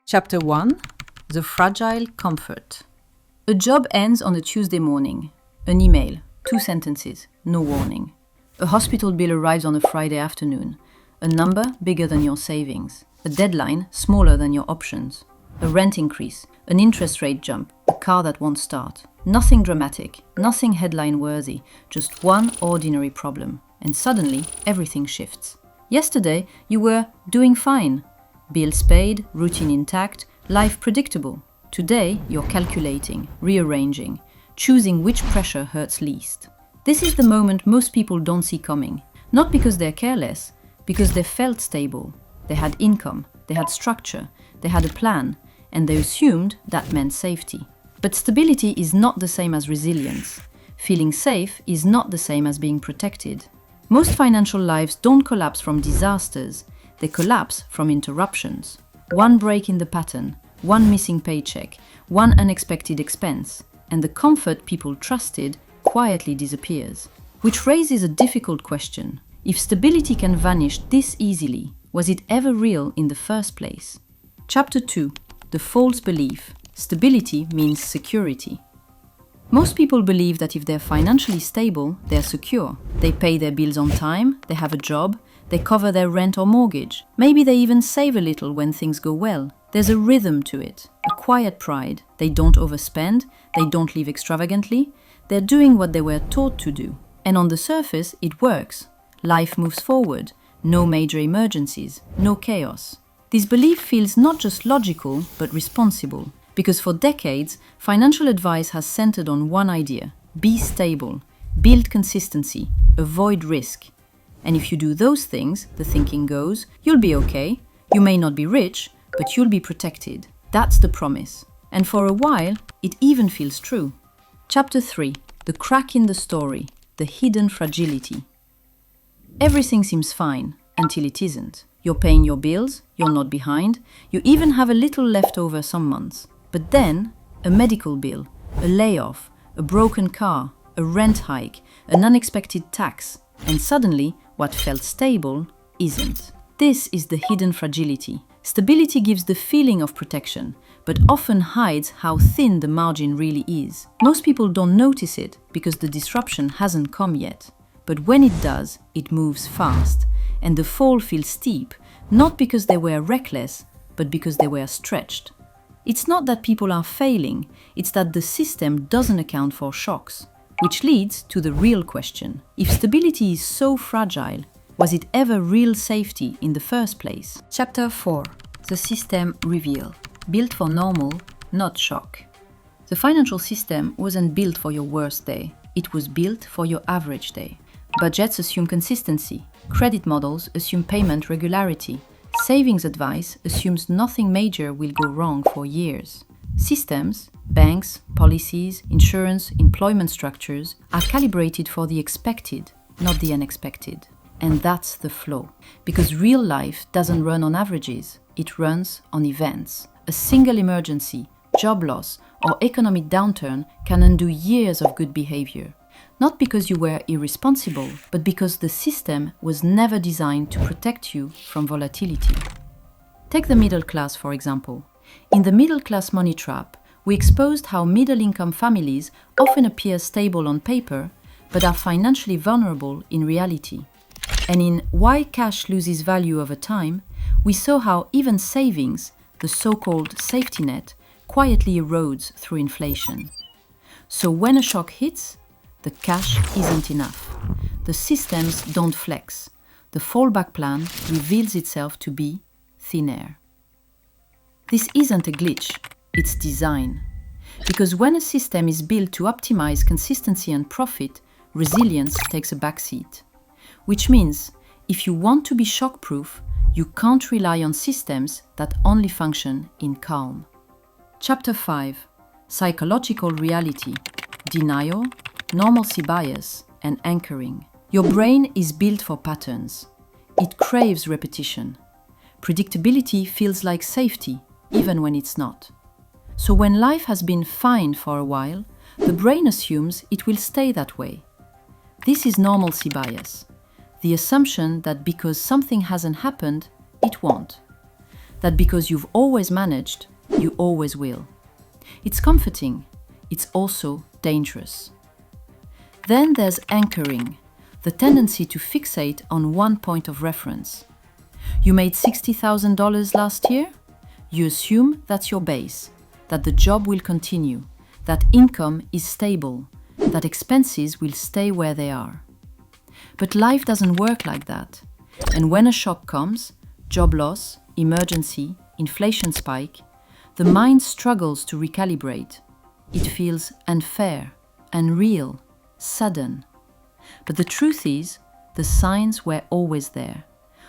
Chapter 1: The Fragile Comfort. A job ends on a Tuesday morning. An email, 2 sentences, no warning. A hospital bill arrives on a Friday afternoon. A number bigger than your savings. A deadline smaller than your options. A rent increase, an interest rate jump, a car that won't start. Nothing dramatic, nothing headline-worthy, just one ordinary problem. And suddenly, everything shifts. Yesterday, you were doing fine. Bills paid, routine intact, life predictable. Today, you're calculating, rearranging, choosing which pressure hurts least. This is the moment most people don't see coming. Not because they're careless, because they felt stable. They had income, they had structure, they had a plan, and they assumed that meant safety. But stability is not the same as resilience. Feeling safe is not the same as being protected. Most financial lives don't collapse from disasters. They collapse from interruptions. One break in the pattern, one missing paycheck, one unexpected expense, and the comfort people trusted quietly disappears. Which raises a difficult question. If stability can vanish this easily, was it ever real in the first place? Chapter 2: The False Belief. Stability means security. Most people believe that if they're financially stable, they're secure. They pay their bills on time, they have a job, they cover their rent or mortgage. Maybe they even save a little when things go well. There's a rhythm to it, a quiet pride. They don't overspend, they don't live extravagantly. They're doing what they were taught to do. And on the surface, it works. Life moves forward. No major emergencies, no chaos. This belief feels not just logical, but responsible. Because for decades, financial advice has centered on one idea: be stable, build consistency, avoid risk. And if you do those things, the thinking goes, you'll be okay. You may not be rich, but you'll be protected. That's the promise. And for a while, it even feels true. Chapter 3: The Crack in the Story, the Hidden Fragility. Everything seems fine until it isn't. You're paying your bills, you're not behind, you even have a little left over some months. But then, a medical bill, a layoff, a broken car, a rent hike, an unexpected tax, and suddenly, what felt stable isn't. This is the hidden fragility. Stability gives the feeling of protection, but often hides how thin the margin really is. Most people don't notice it because the disruption hasn't come yet. But when it does, it moves fast, and the fall feels steep, not because they were reckless, but because they were stretched. It's not that people are failing, it's that the system doesn't account for shocks. Which leads to the real question. If stability is so fragile, was it ever real safety in the first place? Chapter 4: The System Reveal. Built for normal, not shock. The financial system wasn't built for your worst day. It was built for your average day. Budgets assume consistency. Credit models assume payment regularity. Savings advice assumes nothing major will go wrong for years. Systems, banks, policies, insurance, employment structures are calibrated for the expected, not the unexpected. And that's the flaw. Because real life doesn't run on averages, it runs on events. A single emergency, job loss, or economic downturn can undo years of good behavior. Not because you were irresponsible, but because the system was never designed to protect you from volatility. Take the middle class, for example. In the middle class money trap, we exposed how middle-income families often appear stable on paper, but are financially vulnerable in reality. And in Why Cash Loses Value Over Time, we saw how even savings, the so-called safety net, quietly erodes through inflation. So when a shock hits, the cash isn't enough. The systems don't flex. The fallback plan reveals itself to be thin air. This isn't a glitch, it's design. Because when a system is built to optimize consistency and profit, resilience takes a backseat. Which means, if you want to be shock-proof, you can't rely on systems that only function in calm. Chapter 5: Psychological Reality, Denial, Normalcy Bias, and Anchoring. Your brain is built for patterns. It craves repetition. Predictability feels like safety, even when it's not. So when life has been fine for a while, the brain assumes it will stay that way. This is normalcy bias, the assumption that because something hasn't happened, it won't. that because you've always managed, you always will. It's comforting. It's also dangerous. Then there's anchoring, the tendency to fixate on one point of reference. You made $60,000 last year? You assume that's your base, that the job will continue, that income is stable, that expenses will stay where they are. But life doesn't work like that. And when a shock comes, job loss, emergency, inflation spike, the mind struggles to recalibrate. It feels unfair, unreal, sudden. But the truth is, the signs were always there.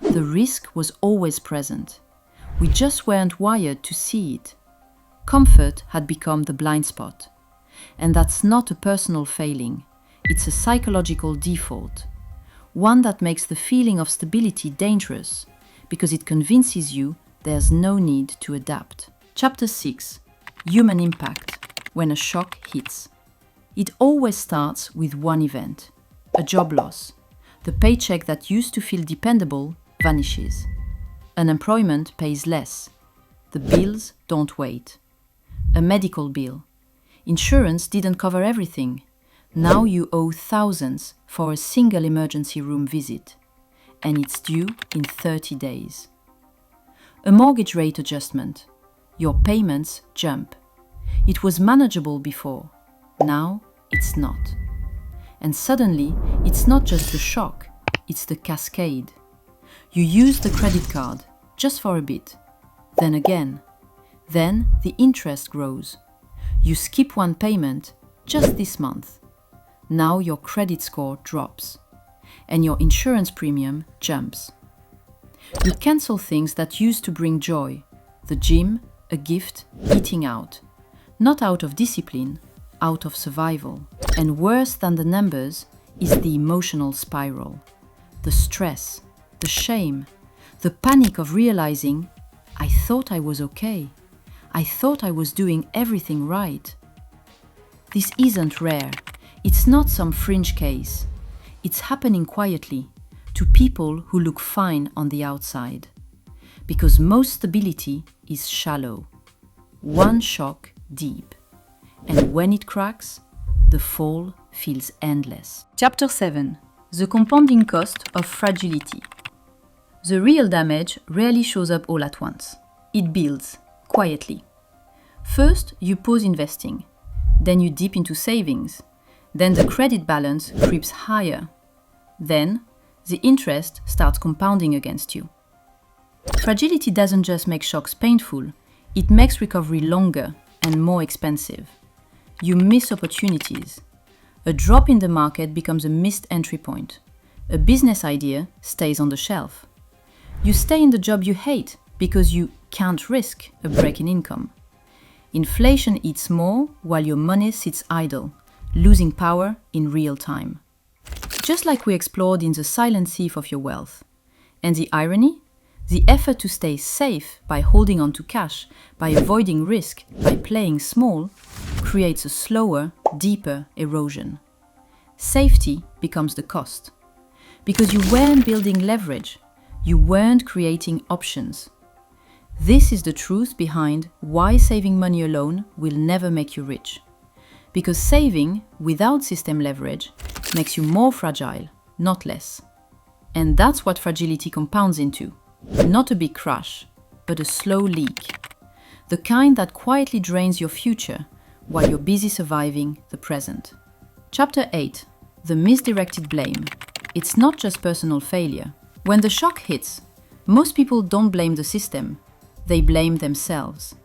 The risk was always present. We just weren't wired to see it. Comfort had become the blind spot. And that's not a personal failing. It's a psychological default. One that makes the feeling of stability dangerous because it convinces you there's no need to adapt. Chapter 6. Human impact when a shock hits. It always starts with one event. A job loss. The paycheck that used to feel dependable vanishes. Unemployment pays less. The bills don't wait. A medical bill. Insurance didn't cover everything. Now you owe thousands for a single emergency room visit, and it's due in 30 days. A mortgage rate adjustment. Your payments jump. It was manageable before. Now it's not. And suddenly, it's not just the shock, it's the cascade. You use the credit card, just for a bit. Then again. Then the interest grows. You skip one payment, just this month. Now your credit score drops. And your insurance premium jumps. You cancel things that used to bring joy. The gym, a gift, eating out. Not out of discipline, out of survival. And worse than the numbers is the emotional spiral. The stress, the shame, the panic of realizing, I thought I was okay. I thought I was doing everything right. This isn't rare. It's not some fringe case. It's happening quietly to people who look fine on the outside. Because most stability is shallow. One shock deep. And when it cracks, the fall feels endless. Chapter 7. The compounding cost of fragility. The real damage rarely shows up all at once. It builds, quietly. First, you pause investing. Then you dip into savings. Then the credit balance creeps higher. Then, the interest starts compounding against you. Fragility doesn't just make shocks painful, it makes recovery longer and more expensive. You miss opportunities. A drop in the market becomes a missed entry point. A business idea stays on the shelf. You stay in the job you hate because you can't risk a break in income. Inflation eats more while your money sits idle, losing power in real time. Just like we explored in the silent thief of your wealth. And the irony? The effort to stay safe by holding on to cash, by avoiding risk, by playing small, creates a slower, deeper erosion. Safety becomes the cost. Because you weren't building leverage, you weren't creating options. This is the truth behind why saving money alone will never make you rich. Because saving without system leverage makes you more fragile, not less. And that's what fragility compounds into. Not a big crash, but a slow leak. The kind that quietly drains your future while you're busy surviving the present. Chapter 8. The misdirected blame. It's not just personal failure. When the shock hits, most people don't blame the system. They blame themselves.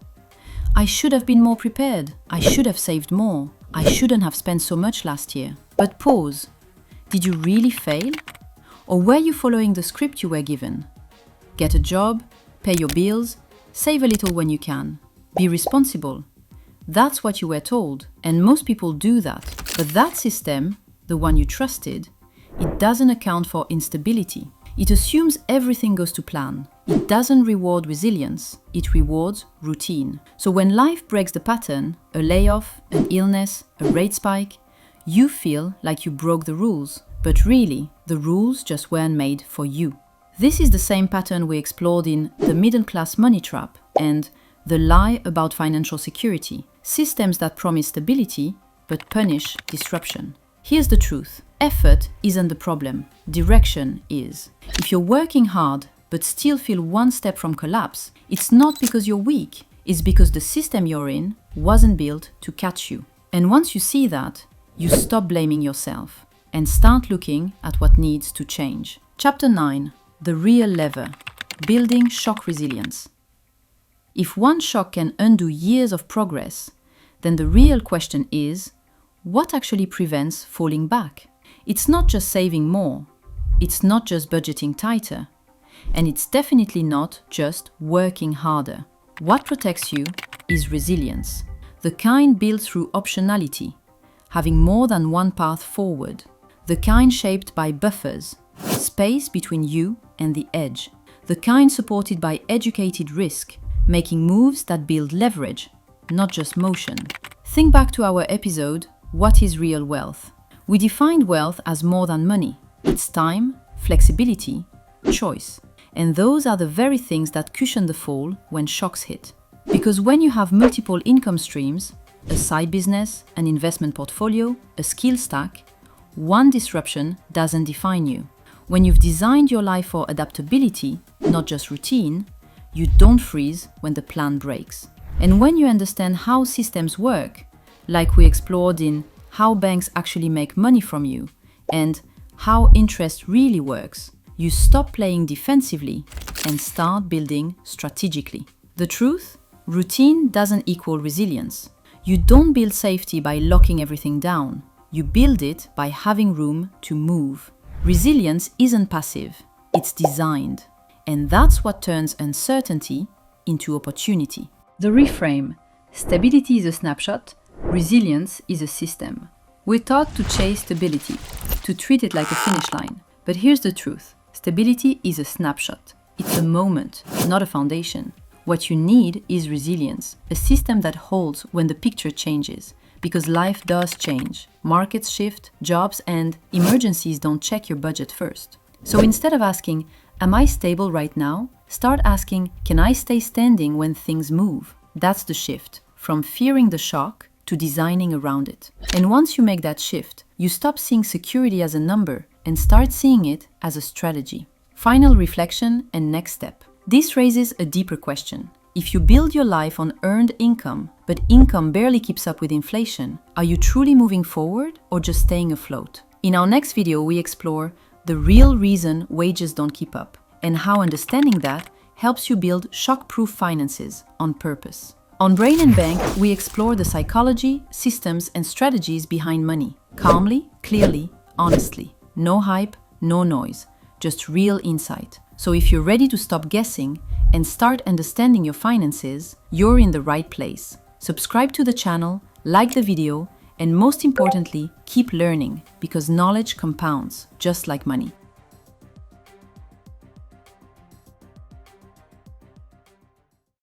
I should have been more prepared. I should have saved more. I shouldn't have spent so much last year. But pause. Did you really fail? Or were you following the script you were given? Get a job, pay your bills, save a little when you can. Be responsible. That's what you were told, and most people do that. But that system, the one you trusted, it doesn't account for instability. It assumes everything goes to plan. It doesn't reward resilience, it rewards routine. So when life breaks the pattern, a layoff, an illness, a rate spike, you feel like you broke the rules. But really, the rules just weren't made for you. This is the same pattern we explored in The Middle Class Money Trap and The Lie About Financial Security, systems that promise stability but punish disruption. Here's the truth. Effort isn't the problem. Direction is. If you're working hard but still feel one step from collapse, it's not because you're weak. It's because the system you're in wasn't built to catch you. And once you see that, you stop blaming yourself and start looking at what needs to change. Chapter 9. The real lever. Building shock resilience. If one shock can undo years of progress, then the real question is, what actually prevents falling back? It's not just saving more, it's not just budgeting tighter, and it's definitely not just working harder. What protects you is resilience, the kind built through optionality, having more than one path forward, the kind shaped by buffers, space between you and the edge, the kind supported by educated risk, making moves that build leverage, not just motion. Think back to our episode, What is Real Wealth? We defined wealth as more than money. It's time, flexibility, choice. And those are the very things that cushion the fall when shocks hit. Because when you have multiple income streams, a side business, an investment portfolio, a skill stack, one disruption doesn't define you. When you've designed your life for adaptability, not just routine, you don't freeze when the plan breaks. And when you understand how systems work, like we explored in How Banks Actually Make Money from You and How Interest Really Works, you stop playing defensively and start building strategically. The truth? Routine doesn't equal resilience. You don't build safety by locking everything down. You build it by having room to move. Resilience isn't passive, it's designed. And that's what turns uncertainty into opportunity. The reframe. Stability is a snapshot, resilience is a system. We're taught to chase stability, to treat it like a finish line. But here's the truth. Stability is a snapshot. It's a moment, not a foundation. What you need is resilience, a system that holds when the picture changes. Because life does change. Markets shift, jobs end, emergencies don't check your budget first. So instead of asking, am I stable right now? Start asking, can I stay standing when things move? That's the shift, from fearing the shock to designing around it. And once you make that shift, you stop seeing security as a number and start seeing it as a strategy. Final reflection and next step. This raises a deeper question. If you build your life on earned income, but income barely keeps up with inflation, are you truly moving forward or just staying afloat? In our next video, we explore the real reason wages don't keep up and how understanding that helps you build shock-proof finances on purpose. On Brain and Bank, we explore the psychology, systems, and strategies behind money. Calmly, clearly, honestly. No hype, no noise, just real insight. So if you're ready to stop guessing and start understanding your finances, you're in the right place. Subscribe to the channel, like the video, and most importantly, keep learning because knowledge compounds, just like money.